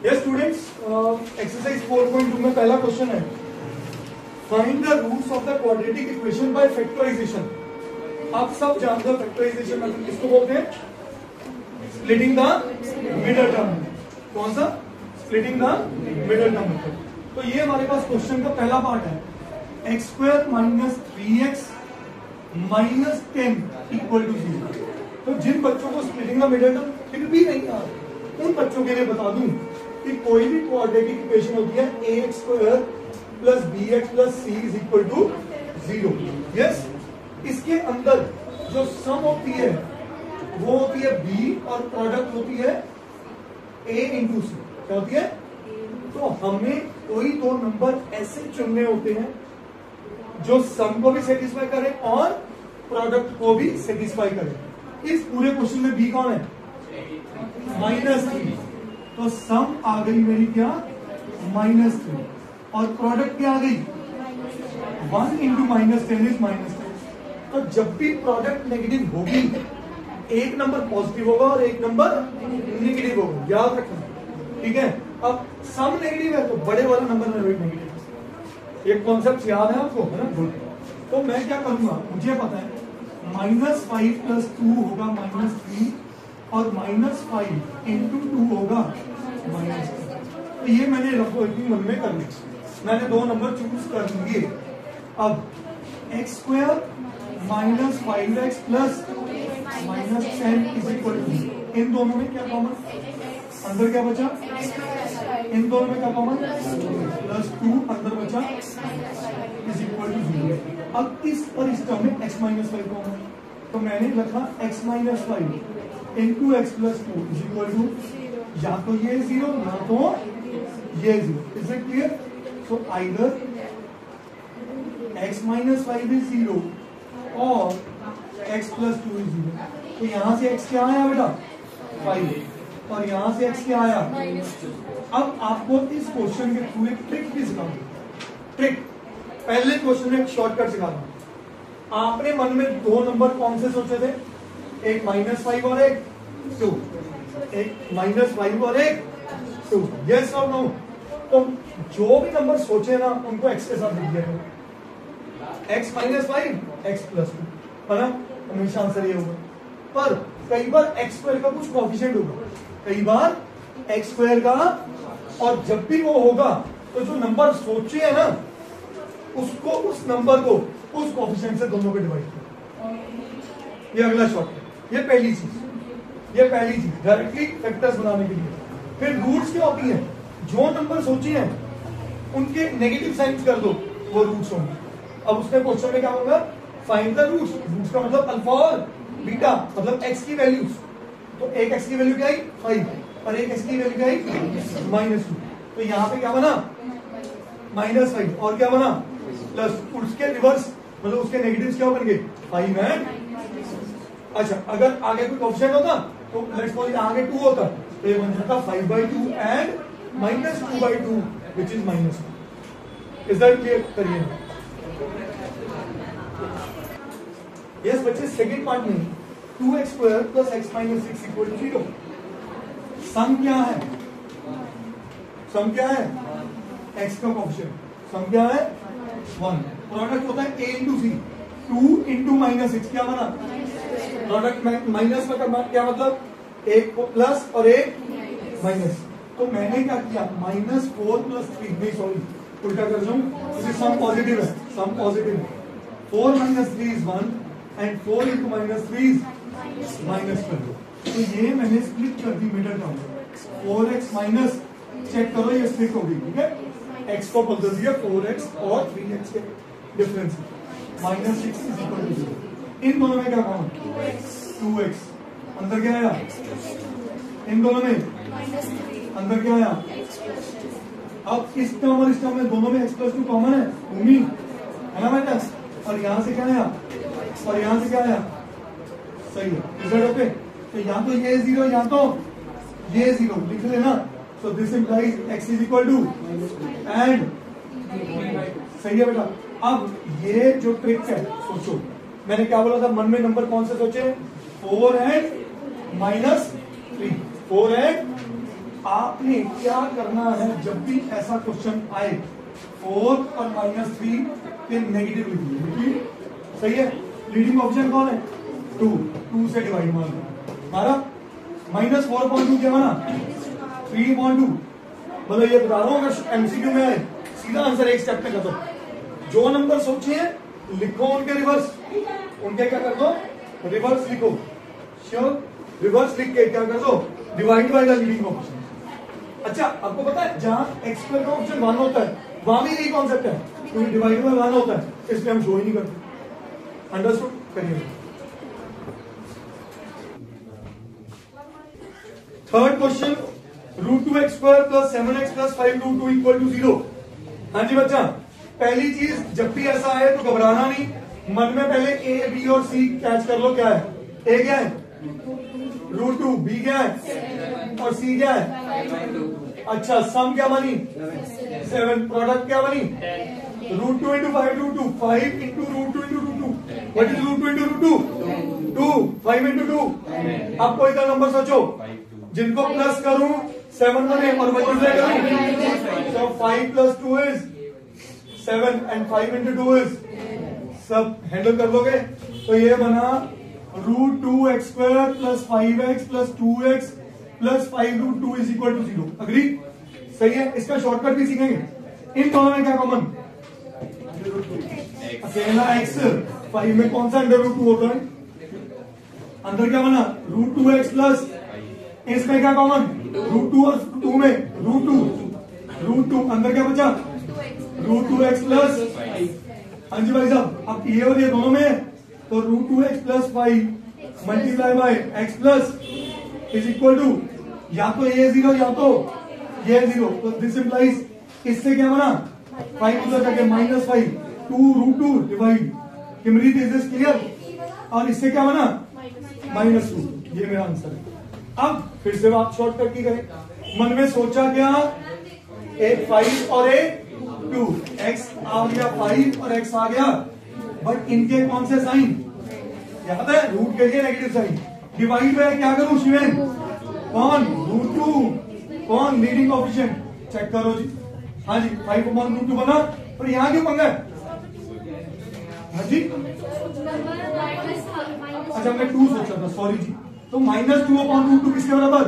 Yes students, exercise 4.2 में पहला question है, find the roots of the quadratic equation by factorisation. आप सब जानते हो फैक्टराइजेशन मेथड किसको बोलते हैं? Splitting the middle term. कौन सा? Splitting the middle term method. तो ये हमारे पास क्वेश्चन का पहला पार्ट है, x square minus 3x minus 10 equal to 0। तो जिन बच्चों को स्प्लिटिंग द मिडल टर्म फिर भी नहीं आ उन बच्चों के लिए बता दूं कि कोई भी क्वाड्रेटिक इक्वेशन होती है ax square plus bx plus c is equal to 0। Yes, इसके अंदर जो सम होती है वो होती है b और प्रोडक्ट होती है a इंटू सी। क्या होती है? तो हमें कोई दो नंबर ऐसे चुनने होते हैं जो सम को भी सेटिस्फाई करे और प्रोडक्ट को भी सेटिस्फाई करे। इस पूरे क्वेश्चन में b कौन है? -3। तो सम आ गई मेरी क्या? -3 और प्रोडक्ट क्या आ गई? 1 इंटू -10 इज -10। तो जब भी प्रोडक्ट नेगेटिव होगी एक नंबर पॉजिटिव होगा और एक नंबर नेगेटिव होगा, याद रखना, ठीक है। अब सम नेगेटिव है तो बड़े वाला नंबर नेगेटिव है। एक कॉन्सेप्ट याद है आपको, है ना? गुड। तो मैं क्या करूंगा, मुझे पता है -5 प्लस 2 होगा -3 और -5 इंटू 2 होगा -3। तो ये मैंने रफोइटिंग मन में कर ली, मैंने दो नंबर चूज कर लिए। अब X square minus 5x plus -10 is equal to, इन दोनों में क्या कॉमन? अंदर क्या बचा? इन दोनों में क्या कॉमन? +2 अंदर बचा इज इक्वल टू 0। अब इस और इस टर्म में x माइनस 5 कॉमन, तो मैंने लिखा x minus 5 into x plus 2 is equal to या तो ये 0 या तो ये 0। Is it clear? So either x minus 5 is 0 और x प्लस 2 इज 0। तो यहां से x क्या आया बेटा? 5 और यहां से x क्या आया? अब आपको इस क्वेश्चन के थ्रू एक ट्रिक भी सिखाऊंगा। ट्रिक पहले क्वेश्चन में एक शॉर्टकट सिखा दूं। आपने मन में दो नंबर कौन से सोचे थे? एक -5 और एक 2, एक -5 और एक 2। यस और नो? तो जो भी नंबर सोचे ना उनको x के साथ लिख दिया, x माइनस 5 x प्लस 2, है ना? हमेशा आंसर ये होगा। पर कई बार x स्क्वायर का कुछ कोएफिशिएंट होगा, कई बार x स्क्वायर का, और जब भी वो होगा तो जो नंबर सोचे है ना उसको, उस नंबर को उस कोएफिशिएंट से दोनों को डिवाइड करो। ये अगला शॉर्ट है। ये पहली चीज डायरेक्टली फैक्टर्स बनाने के लिए। फिर रूट्स क्या होती हैं? जो नंबर सोचे हैं उनके नेगेटिव साइंस कर दो, वो रूट्स होंगे। अब उसने क्वेश्चन में क्या होगा? Find the roots. रूट्स का मतलब अल्फा और बीटा, मतलब x की वैल्यूज। तो एक x की वैल्यू क्या आई? 5 और एक x की वैल्यू क्या आई? -2। तो यहाँ पे क्या बना? -5 और क्या बना? प्लस। उसके रिवर्स मतलब उसके नेगेटिव्स क्या बन गए? 5 एंड। अच्छा, अगर आगे कोई ऑप्शन होता तो लेट्स सपोज आगे 2 होता तो ये बन जाता 5/2 and -2/2 which is -1। Is that clear? करिए। यस बच्चे, सेकंड पार्ट में 2x square plus x minus 6 equal to 0। Sum क्या है? सम क्या है? x का कोएफिशिएंट। सम क्या है? 1। प्रोडक्ट होता है a इंटू सी। 2 इंटू -6 क्या बना? प्रोडक्ट माइनस में क्या मतलब? एक प्लस और एक माइनस। तो मैंने क्या किया? -4 प्लस 3, नहीं सॉरी उल्टा कर दूं, क्योंकि सम पॉजिटिव है। सम पॉजिटिव है। 4 - 3 इज 1 एंड 4 इंटू -3 इज -12। तो ये मैंने स्प्लिट कर दी middle term. 4x minus, check करो ये स्प्लिट होगी, ठीक है? x को बदल दिया 4x और 3x के डिफरेंस, -6 इज इक्वल टू 0। इन दोनों में क्या कॉमन? 2x। अंदर क्या आया? इन दोनों में अंदर क्या आया? अब इस टर्म और इस टर्म में दोनों में x प्लस 2 कॉमन है, भूमि, है ना बेटा? और यहां से क्या आया? और यहां से क्या आया? सही है। Result okay? तो या तो ये 0 या तो ये 0 लिख लेना। So this implies x is equal to and, सही है बेटा? अब ये जो ट्रिक है, सोचो मैंने क्या बोला था? मन में नंबर कौन से सोचे? 4 एंड -3, 4 एंड आपने क्या करना है जब भी ऐसा क्वेश्चन आए 4 और -3 के नेगेटिव लिखिए। सही है। लीडिंग ऑप्शन कौन है? 2 से डिवाइड मारा -4.2 क्या बना 3.2। मतलब ये बता रहा हूं अगर एमसीक्यू में आए सीधा आंसर एक स्टेप में कर दो। जो नंबर सोचे हैं लिखो उनके रिवर्स, उनके क्या कर दो रिवर्स लिखो। श्योर। रिवर्स लिख के क्या कर दो divide by the leading option. अच्छा आपको पता है जहां एक्स स्क्वायर का ऑप्शन 1 होता है वहां भी यही कॉन्सेप्ट है, क्योंकि डिवाइड बाय 1 होता है इसलिए हम शो ही नहीं करते। अंडरस्टूड? करिए। Third question √2x² + 7x + 5√2 = 0। हाँ जी बच्चा, पहली चीज जब भी ऐसा आए तो घबराना नहीं, मन में पहले ए बी और सी कैच कर लो। क्या है? ए क्या है √2, बी क्या है और सी क्या है। अच्छा सम क्या बनी 7, प्रोडक्ट क्या बनी √2 × 5√2, 5 × √2 × √2। What is √2 × √2? 2, 5 × 2। अब कोई का नंबर सोचो जिनको प्लस करूं 7 बने और मल्टीप्लाई करूं तो 5 + 2 इज 7 एंड 5 × 2 इज, सब हैंडल कर लोगे। तो ये बना √2x² + 5x + 2x + 5√2 = 0। अग्री? सही है। इसका शॉर्टकट भी सीखेंगे। इन दोनों में क्या कॉमन? अकेला x। 5 में कौन सा √2 होता है? अंदर क्या बना √2x प्लस, इसमें क्या कॉमन √2 और 2 में √2 अंदर क्या बचा √2x प्लस। हाँ जी भाई साहब, अब ये और ये दोनों में तो √2x + 5 multiply by x plus = या तो ये 0 या तो ये 0। तो दिस इंप्लाइज इससे क्या बना 5 उधर जाके -5 2√2 डिवाइड। किमरीत इज दिस क्लियर? और इससे क्या बना -2। ये मेरा आंसर है। अब फिर से आप शॉर्टकट की करें। मन में सोचा क्या एक 5 और एक 2, x आ गया 5 और x आ गया, बट इनके कौन से साइन याद है? रूट के लिए नेगेटिव साइन। डिवाइड बाय क्या करूं शिवेन? कौन √2 कौन लीडिंग ऑफिशिएंट। चेक करो जी। हाँ जी 5/√2 बना, पर यहां क्यों पंगा? हाँ जी अच्छा हमने 2 सोचा था, सॉरी जी। तो -2/√2 किसके बराबर?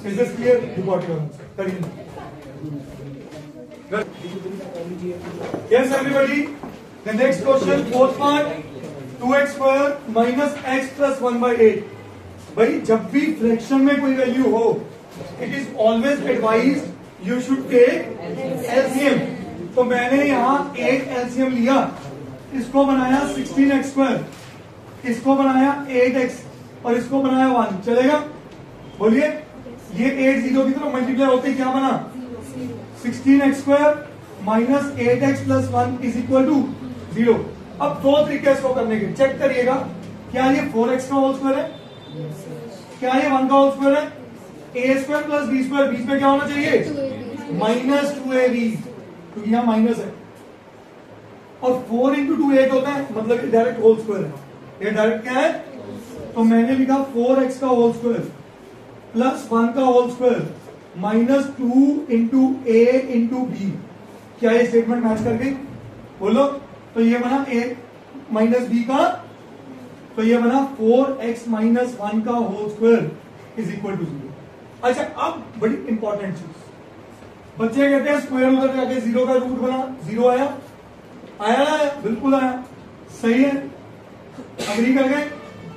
Is this clear? रिपोर्ट करो करिए। Yes everybody, the next question, fourth part, 2x² - x + 1/8। भाई जब भी फ्रैक्शन में कोई वैल्यू हो it is always advised you should take LCM. तो मैंने यहाँ एक एलसीएम लिया, इसको बनाया 16x², इसको बनाया 8x और इसको बनाया 1। चलेगा? बोलिए। ये 8 0 की तरफ मल्टीप्लाई होते क्या बना 16x² - 8x + 1 = 0। अब दो तरीके इसको करने के, चेक करिएगा। क्या ये 4x का होल स्क्वायर है? क्या ये 1 का होल स्क्वायर है? a² + b², बीच में क्या होना चाहिए -2ab, क्योंकि यहाँ माइनस है। और 4 × 2 8 होता है, मतलब डायरेक्ट होल स्क्वायर है। ये डायरेक्ट क्या है? तो मैंने लिखा 4x का होल स्क्वायर + 1 का होल स्क्वायर -2 × a × b। क्या ये स्टेटमेंट मैच कर गई? बोलो। तो ये बना a - b का, तो ये बना 4x - 1 का होल स्क्वायर = 0। अच्छा अब बड़ी इंपॉर्टेंट चीज, बच्चे कहते हैं स्क्वायर उधर जाके 0 का रूट बना, 0 आया बिल्कुल आया, सही है, अग्री कर गए।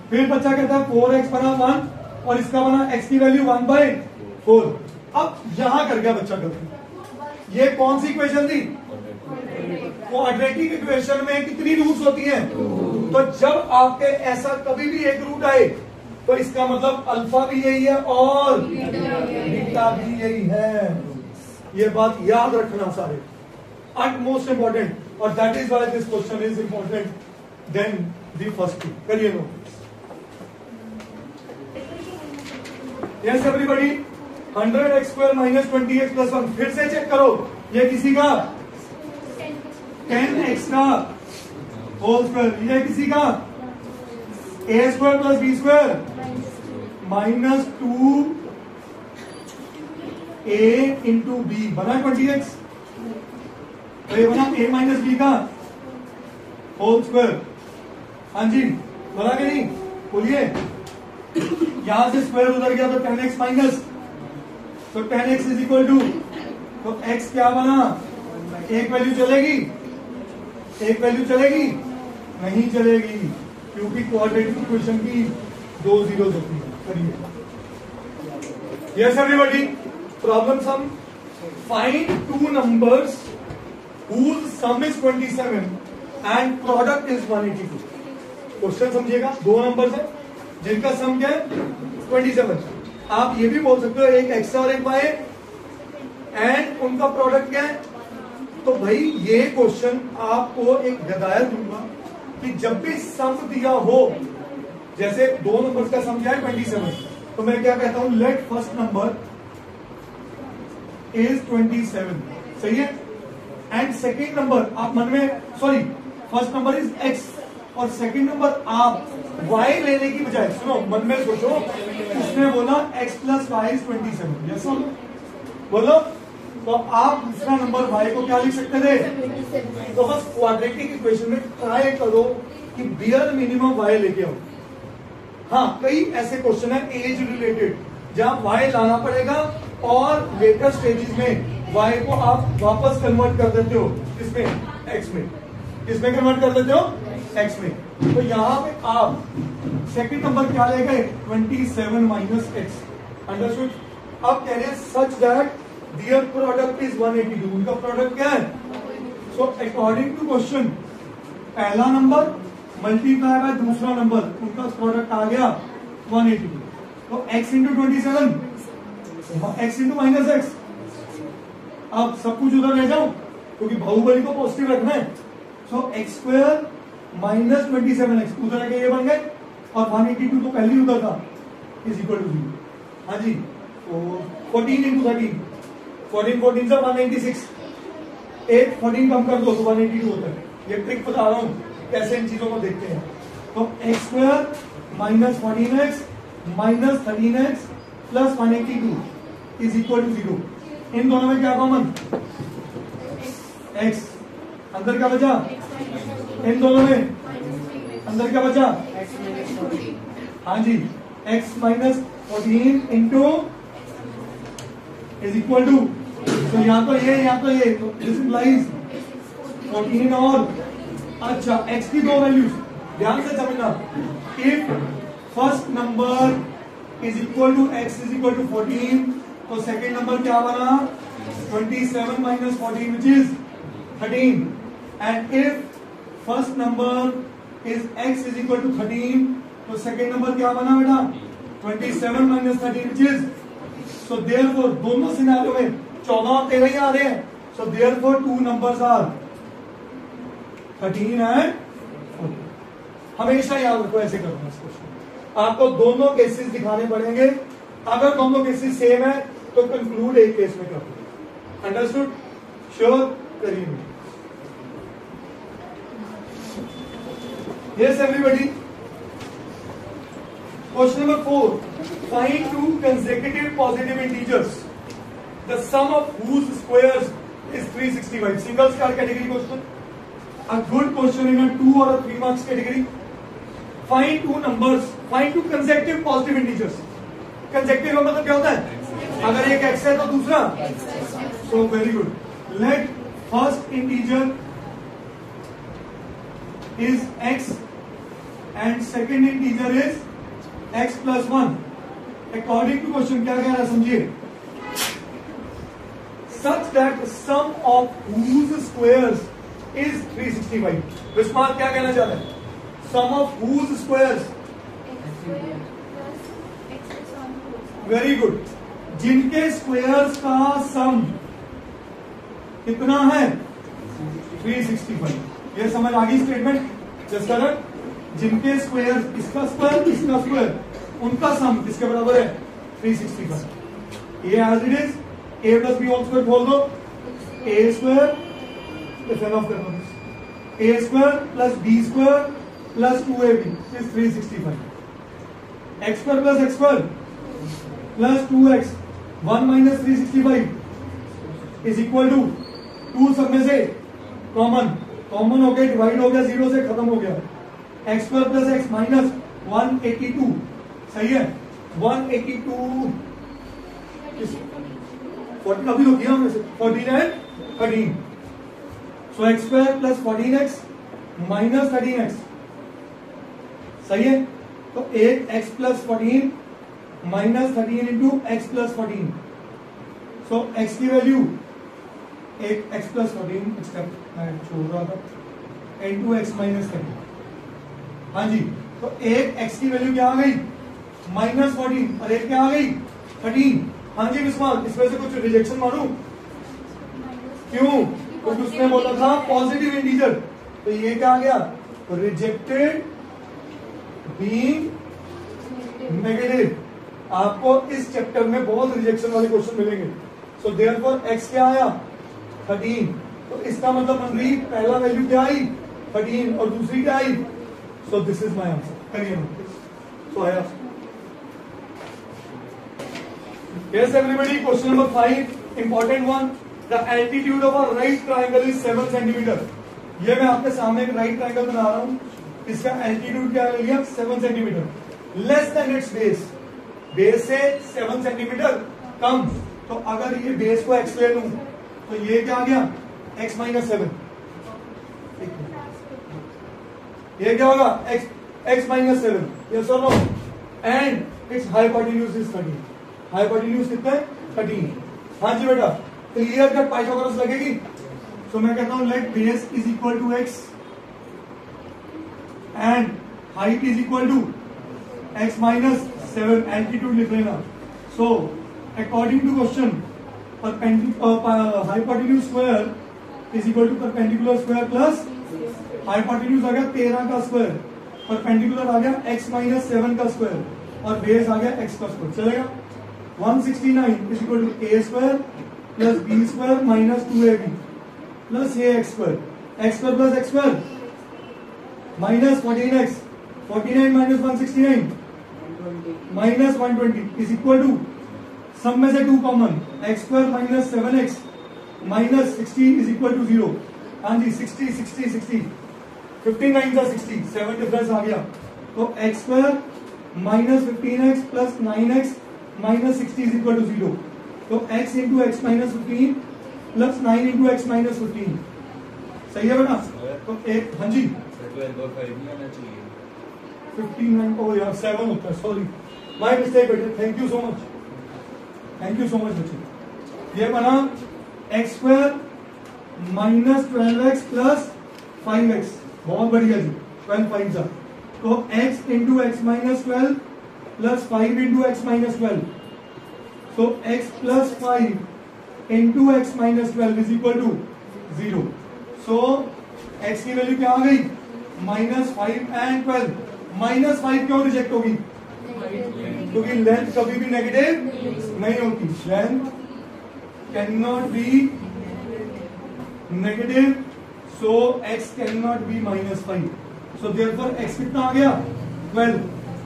फिर बच्चा कहता है 4x बना 1 और इसका बना x की वैल्यू 1/4। अब यहां कर गया बच्चा गलती। ये कौन सी इक्वेशन थी? क्वाड्रेटिक इक्वेशन में कितनी रूट्स होती हैं? तो जब आपके ऐसा कभी भी एक रूट आए तो इसका मतलब अल्फा भी यही है और बीटा भी यही है। ये बात याद रखना सारे, एट मोस्ट इंपॉर्टेंट, और that is why this question is important than the first two. करिए no. Yes everybody, 100x² - 20x + 1। फिर से चेक करो, ये किसी का 10x का होल स्क्वायर, ये किसी का a² + b² -2 ए इंटू बी बना 20x, तो ये बना a माइनस बी का होल स्क्वायर। हाँ जी, बना कि नहीं, बोलिए। यहां से स्क्वायर उधर गया तो 10x माइनस, तो 10x इज इक्वल टू, तो x क्या बना, एक वैल्यू चलेगी, एक वैल्यू चलेगी, नहीं चलेगी, क्योंकि क्वाड्रेटिक इक्वेशन की 2 जीरो होती है। करिए। Yes everybody, problem sum, find two numbers whose sum is 27 and product is 182। Question समझिएगा, दो नंबर्स है जिनका सम क्या है 27। आप ये भी बोल सकते हो एक एक्स और एक वाई एंड उनका प्रोडक्ट क्या है। तो भाई ये क्वेश्चन आपको एक हिदायत दूंगा कि जब भी सम दिया हो, जैसे दो नंबर्स का सम क्या है 27, तो मैं क्या कहता हूं, लेट फर्स्ट नंबर इज 27, सही है, एंड सेकेंड नंबर आप मन में, sorry first number is x और सेकेंड नंबर आप वाई लेने की बजाय, सुनो मन में सोचो, उसने बोला x plus y is 27, yes बोलो, तो आप दूसरा नंबर वाई को क्या लिख सकते थे, तो बस क्वाड्रेटिक इक्वेशन में ट्राई करो कि बियर मिनिमम वाई लेके आओ। हाँ, कई ऐसे क्वेश्चन है एज रिलेटेड जहां वाई लाना पड़ेगा और लेटर स्टेजेस में y को आप वापस कन्वर्ट कर देते हो किसमें, x में, किसमें कन्वर्ट कर देते हो, x में। तो यहां पे आप सेकंड नंबर क्या ले गए 27 माइनस एक्स, अंडरस्टूड। अब कह रहे हैं such that their product is 182, उनका प्रोडक्ट क्या है। सो अकॉर्डिंग टू क्वेश्चन, पहला नंबर मल्टीप्लाई बाय दूसरा नंबर, उनका प्रोडक्ट आ गया 182, तो x into 27, x into minus x. अब सब कुछ उधर ले जाओ क्योंकि बाहुबली को पॉजिटिव रखना है, सो एक्स स्क्वायर माइनस 27x उधर आके ये बन गए, और 182 तो पहले ही उधर था, इज इक्वल टू 0। हाँ जी, तो 14 इंटू 13, 14 से 196, एक 14 कम कर दो तो 182 होता है। ये ट्रिक बता रहा हूं कैसे इन चीजों को देखते हैं। तो x square minus 14x minus 13x plus 182 is equal to 0। इन दोनों में क्या कॉमन, x, अंदर क्या बचा, इन दोनों में अंदर क्या बचा, हाँ जी, x minus 14 into is equal to, तो यहाँ तो ये, यहाँ तो ये, तो दिस इम्प्लाइज 14 और, अच्छा x की दो वैल्यूज ध्यान से समझना, if first number is equal to x is equal to 14, तो सेकेंड नंबर क्या बना 27 minus 14 which is 13, and if first number is x is equal to 13, तो सेकेंड नंबर क्या बना बेटा 27 minus 13 which is, so therefore दोनों scenario में 14 और 13 ही आ रहे हैं, so therefore two numbers are 13 and 14। हमेशा याद रखो, ऐसे करना इस क्वेश्चन, आपको दोनों केसेस दिखाने पड़ेंगे, अगर दोनों केसेस सेम है तो कंक्लूड एक केस में कर, अंडरस्टूड, श्योर, करिए। Yes everybody, question number 4, find two consecutive positive integers the sum of whose squares is 365। Single star category question, a good question in a 2 or a 3 marks category। Find two numbers, find two consecutive positive integers। Consecutive का मतलब क्या होता है, अगर एक x है तो दूसरा, so very good, let first integer is x and second integer is x plus 1। According to question क्या कह रहा है समझिए, such that sum of whose squares is 365। विस्मार क्या कहना चाह रहा है, sum of whose squares, very good, जिनके स्क्वायर्स का सम कितना है 365। ये समझ आ गई स्टेटमेंट, जस्ट करेक्ट, जिनके स्क्वायर, इसका स्क्वायर इसका स्क्वायर, उनका सम किसके बराबर है 365। ये as it is, a plus B whole square बोल दो, ए स्क्वायर, फैन ऑफ कर दो, A square plus B square plus 2ab is 365। X square plus x square plus 2x 1 minus 365 is equal to 2 सब में से common हो गया, divide हो गया, 0 से खत्म हो गया, x square plus x minus 182, सही है 182 40 अभी तो किया हमने 14 and 13, so x square plus 14x minus 13x, सही है। तो 8x plus 14 minus 13 into x plus 14, सो x की वैल्यू 8x प्लस 14 स्टेप मैं छोड़ रहा था इंटू एक्स माइनस 13, हाँ जी। तो 8x की वैल्यू क्या आ गई माइनस 14 और 8 क्या आ गई 13, हाँ जी विस्माल, इसमें से कुछ रिजेक्शन मारू क्यों, क्योंकि उसने बोला था पॉजिटिव इंटीजर, तो ये क्या आ गया रिजेक्टेड बीइंग नेगेटिव। आपको इस चैप्टर में बहुत रिजेक्शन वाले क्वेश्चन मिलेंगे, सो देयरफॉर x क्या आया 13, तो इसका मतलब बन रही पहला वैल्यू क्या आई 13 और दूसरी क्या आई, so this is my answer, करिए सो आया। Yes, everybody, question number 5, important one. The altitude of a right triangle is 7 centimeter. ये मैं आपके सामने एक राइट ट्राइंगल बना रहा हूं, इसका एल्टीट्यूड क्या ले लिया 7 centimetre, less than it's base, base से 7 सेंटीमीटर कम। तो अगर ये बेस को x ले लूं तो ये क्या आ गया x माइनस 7, ये क्या होगा x माइनस 7, यस और no, and its hypotenuse is 13, hypotenuse कितना है 13, हाँ जी बेटा, क्लियर कट पाइथागोरस लगेगी। तो मैं कहता हूं let base is equal to x and height is equal to x minus 7, altitude लिख लेना। So according to question hypotenuse square is equal to perpendicular square plus hypotenuse आ गया 13 का स्क्वायर, परपेंडिकुलर आ गया x माइनस 7 का square और base आ गया x का स्क्वायर, चलेगा। 169 is equal to a square plus b square minus 2ab plus ax square, x square plus x square minus 14x, 49 minus 169 minus 120 is equal to सब में से 2 common, x square minus 7x minus 60 is equal to 0, हाँ जी 60 60 60 59 का 60 7 difference आ गया, तो x square minus 15x plus 9x minus 60 is equal to 0, तो x into x minus 15 plus 9 into x minus 15, सही है बेटा। तो एक हाँ जी 59 ओ यार 7 होता है, सॉरी माय मिस्टेक बेटे, थैंक यू सो मच बच्चे। ये बना x square minus 12x plus 5x, बहुत बढ़िया जी, 12 5 जा, तो x into x minus 12 plus 5 into x minus 12, so x plus 5 into x minus 12 is equal to 0. So x की value क्या आ गई माइनस 5 एंड 12, माइनस 5 क्यों रिजेक्ट होगी क्योंकि लेंथ कभी भी नेगेटिव नहीं होती, length can not be negative, so x can not be minus 5, so therefore x कितना आ गया 12।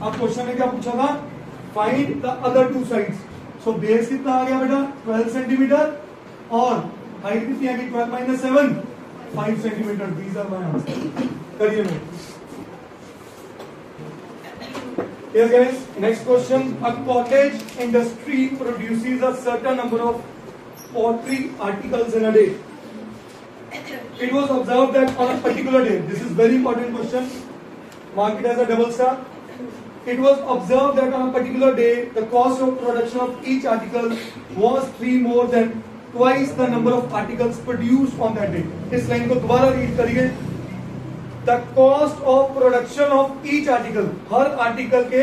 अब क्वेश्चन में क्या पूछा था find the other two sides, so base कितना आ गया बेटा 12 सेंटीमीटर और हाइट कितनी आ गई 12 minus 7 5 centimetre, these are my answer, करिए मैं। Yes guys, next question, a cottage industry produces a certain number of pottery articles in a day. It was observed that on a particular day, this is very important question, mark it as a double star. It was observed that on a particular day, the cost of production of each article was 3 more than twice the number of articles produced on that day. इस line को दोबारा read करिए। The cost of production of each article, her article के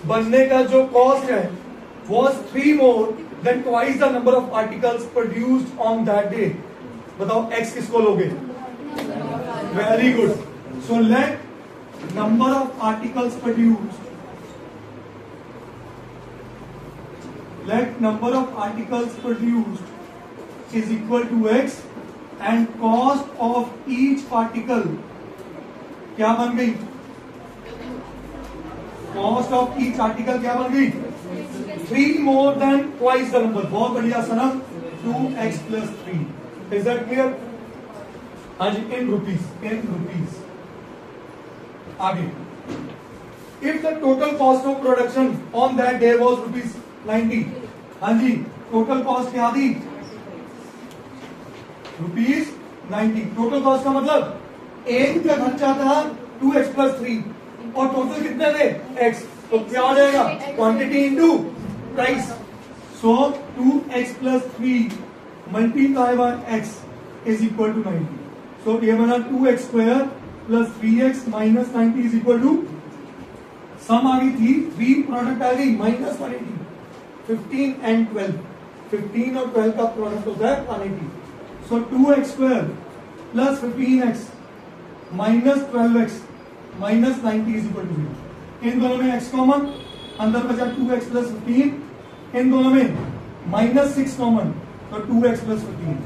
बनने का जो cost है was 3 more than twice the number of articles produced on that day. बताओ x किसको लोगे? Very good. So let number of articles produced, let number of articles produced is equal to x and cost of each article क्या बन गई? Cost of each article क्या बन गई? 3 more than twice the number. बहुत बढ़िया सनम. 2x plus 3. Is that clear? हाँ जी, in rupees. आगे. If the total cost of production on that day was rupees 90. हाँ जी, total cost क्या थी? रुपीज 90. टोटल कॉस्ट का मतलब एक का खर्चा था 2x plus 3 और टोटल कितने थे x. तो क्या हो जाएगा? Quantity into price. So 2x plus 3 multiply by x is equal to 90. So ये बना 2x square plus 3x minus 90 is equal to, sum आ गई थी 3, प्रोडक्ट आ गई माइनस 180. 15 एंड 12, 15 और 12 का प्रोडक्ट होता है 180. So 2x square plus 15x minus 12x minus 90 is equal to 0. इन दोनों में x कॉमन, अंदर बचा 2x plus 15. इन दोनों में minus 6 कॉमन, तो 2x plus 15.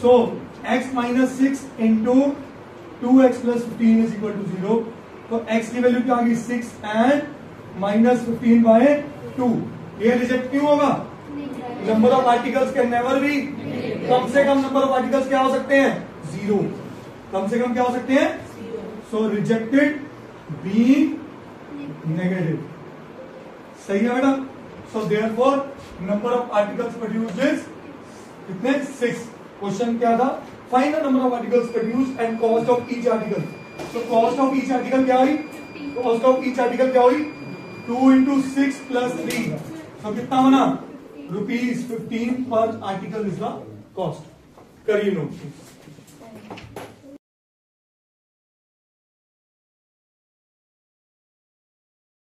So x minus 6 into 2x plus 15 is equal to 0. तो x की वैल्यू क्या आ गई? 6 and minus 15 by 2. ये रिजेक्ट क्यों होगा? Number of articles can never be. कम से कम नंबर ऑफ आर्टिकल्स क्या हो सकते हैं? 0. कम से कम क्या हो सकते हैं? सो रिजेक्टेड बीइंग नेगेटिव. सही है बेटा. So therefore number of articles produced is कितने? 6. क्वेश्चन क्या था? Find the number of articles produced and cost of each article. So cost of each article क्या हुई? कॉस्ट ऑफ ईच आर्टिकल क्या हुई? 2 into 6 plus 3. सो कितना बना? रुपीज 15 पर आर्टिकल इज द कॉस्ट. करिए नोट.